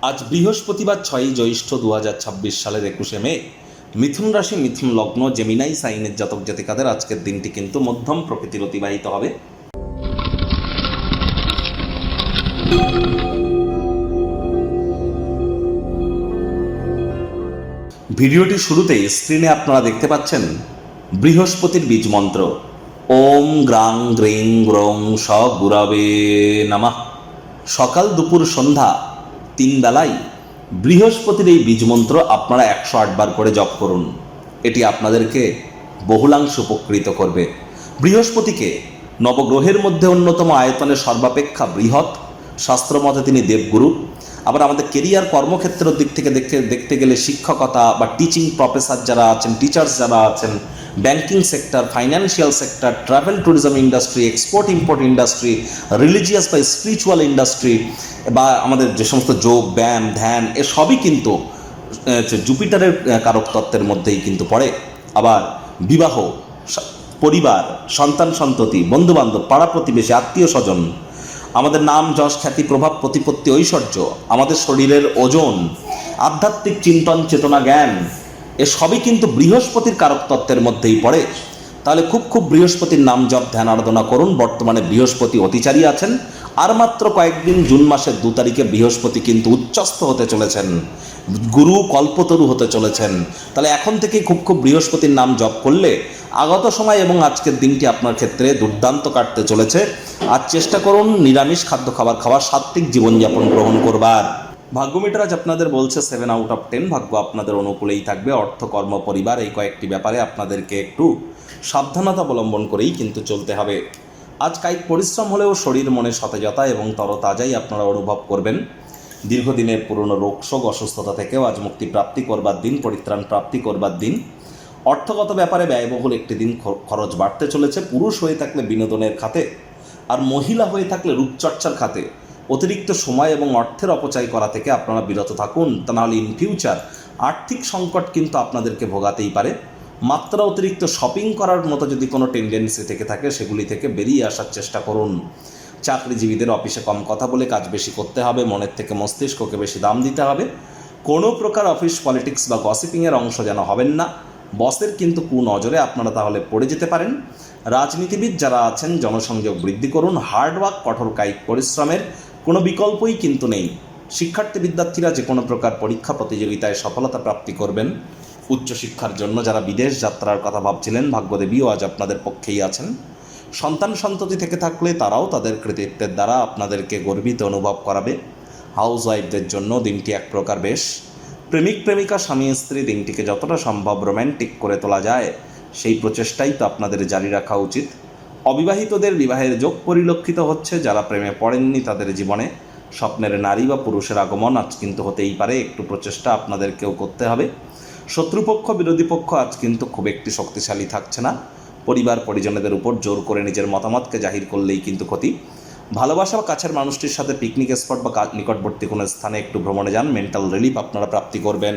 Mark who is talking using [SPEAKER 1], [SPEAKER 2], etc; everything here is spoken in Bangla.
[SPEAKER 1] আজ বৃহস্পতিবার 6ই জ্যৈষ্ঠ 2026 সালের 21শে মে। মিথুন রাশি, মিথুন লগ্ন, জেমিনাই সাইনের জাতক জাতিকাদের আজকের দিনটি কিন্তু মধ্যম প্রকৃতির অতিবাহিত হবে। ভিডিওটির শুরুতেই স্ক্রিনে আপনারা দেখতে পাচ্ছেন বৃহস্পতির বীজ মন্ত্র ওম গ্রাং গ্রিং গ্রং স গুরবে নমঃ। সকাল দুপুর সন্ধ্যা 3 বেলায় বৃহস্পতির এই বীজ মন্ত্র আপনারা 108 বার করে জপ করুন। এটি আপনাদেরকে বহুলাংশ উপকৃত করবে। বৃহস্পতিকে নবগ্রহের মধ্যে অন্যতম আয়তনে সর্বাপেক্ষা বৃহৎ, শাস্ত্রমতে তিনি দেবগুরু। আবার আমাদের কেরিয়ার কর্মক্ষেত্রের দিক থেকে দেখতে গেলে শিক্ষকতা বা টিচিং প্রফেসর যারা আছেন, টিচার্স যারা আছেন, banking sector, financial sector, travel tourism industry, export import industry, religious বা স্পিরিচুয়াল ইন্ডাস্ট্রি বা আমাদের যে সমস্ত যোগ ব্যায়াম ধ্যান এসবই কিন্তু জুপিটারের কারক তত্ত্বের মধ্যেই কিন্তু পড়ে। আবার বিবাহ, পরিবার, সন্তান সন্ততি, বন্ধুবান্ধব, পাড়া প্রতিবেশী, আত্মীয় স্বজন, আমাদের নাম যশ খ্যাতি প্রভাব প্রতিপত্তি ঐশ্বর্য, আমাদের শরীরের ওজন, আধ্যাত্মিক চিন্তন চেতনা জ্ঞান এসবই কিন্তু বৃহস্পতির কারক তত্ত্বের মধ্যেই পড়ে। তাহলে খুব বৃহস্পতির নাম জপ ধ্যান আরাধনা করুন। বর্তমানে বৃহস্পতি অতিচারী আছেন, আর মাত্র কয়েকদিন জুন মাসের 2 তারিখে বৃহস্পতি কিন্তু উচ্চস্থ হতে চলেছেন, গুরু কল্পতরু হতে চলেছেন। তাহলে এখন থেকে খুব বৃহস্পতির নাম জপ করলে আগত সময় এবং আজকের দিনটি আপনার ক্ষেত্রে দুর্দান্ত কাটতে চলেছে। আজ চেষ্টা করুন নিরামিষ খাদ্য খাবার সাত্ত্বিক জীবনযাপন গ্রহণ করবার। ভাগ্যমিটার আজ আপনাদের বলছে 7 আউট অফ 10। ভাগ্য আপনাদের অনুকূলেই থাকবে। অর্থ, কর্ম, পরিবার এই কয়েকটি ব্যাপারে আপনাদেরকে একটু সাবধানতা অবলম্বন করেই কিন্তু চলতে হবে। আজ কায়িক পরিশ্রম হলেও শরীর মনে সতেজতা এবং তরতাজাই আপনারা অনুভব করবেন। দীর্ঘদিনের পুরনো রোগশোক অসুস্থতা থেকেও আজ মুক্তি প্রাপ্তি করবার দিন, পরিত্রাণ প্রাপ্তি করবার দিন। অর্থগত ব্যাপারে ব্যয়বহুল একটি দিন, খরচ বাড়তে চলেছে। পুরুষ হয়ে থাকলে বিনোদনের খাতে, আর মহিলা হয়ে থাকলে রূপচর্চার খাতে অতিরিক্ত সময় এবং অর্থের অপচয় করা থেকে আপনারা বিরত থাকুন। তা নাহলে ইন ফিউচার আর্থিক সংকট কিন্তু আপনাদেরকে ভোগাতেই পারে। মাত্রা অতিরিক্ত শপিং করার মতো যদি কোনো টেন্ডেন্সি থেকে থাকে সেগুলি থেকে বেরিয়ে আসার চেষ্টা করুন। চাকরিজীবীদের অফিসে কম কথা বলে কাজ বেশি করতে হবে, মনের থেকে মস্তিষ্ককে বেশি দাম দিতে হবে। কোনো প্রকার অফিস পলিটিক্স বা গসিপিংয়ের অংশ যেন হবেন না। বসের কিন্তু কুনজরে আপনারা তাহলে পড়ে যেতে পারেন। রাজনীতিবিদ যারা আছেন জনসংযোগ বৃদ্ধি করুন। হার্ডওয়ার্ক, কঠোর কায়িক পরিশ্রমের কোনো বিকল্পই কিন্তু নেই। শিক্ষার্থী বিদ্যার্থীরা যে কোনো প্রকার পরীক্ষা প্রতিযোগিতায় সফলতা প্রাপ্তি করবেন। উচ্চশিক্ষার জন্য যারা বিদেশ যাত্রার কথা ভাবছিলেন, ভাগ্যদেবীও আজ আপনাদের পক্ষেই আছেন। সন্তান সন্ততি থেকে থাকলে তারাও তাদের কৃতিত্বের দ্বারা আপনাদেরকে গর্বিত অনুভব করাবে। হাউস ওয়াইফদের জন্য দিনটি এক প্রকার বেশ। প্রেমিক প্রেমিকা, স্বামী স্ত্রী দিনটিকে যতটা সম্ভব রোম্যান্টিক করে তোলা যায় সেই প্রচেষ্টাই তো আপনাদের জারি রাখা উচিত। অবিবাহিতদের বিবাহের যোগ পরিলক্ষিত হচ্ছে। যারা প্রেমে পড়েননি তাদের জীবনে স্বপ্নের নারী বা পুরুষের আগমন আজ কিন্তু হতেই পারে। একটু প্রচেষ্টা আপনাদেরকেও করতে হবে। শত্রুপক্ষ বিরোধী পক্ষ আজ কিন্তু খুব একটি শক্তিশালী থাকছে না। পরিবার পরিজনদের উপর জোর করে নিজের মতামতকে জাহির করলেই কিন্তু ক্ষতি। ভালোবাসা বা কাছের মানুষটির সাথে পিকনিক স্পট বা নিকটবর্তী কোনো স্থানে একটু ভ্রমণে যান, মেন্টাল রিলিফ আপনারা প্রাপ্তি করবেন।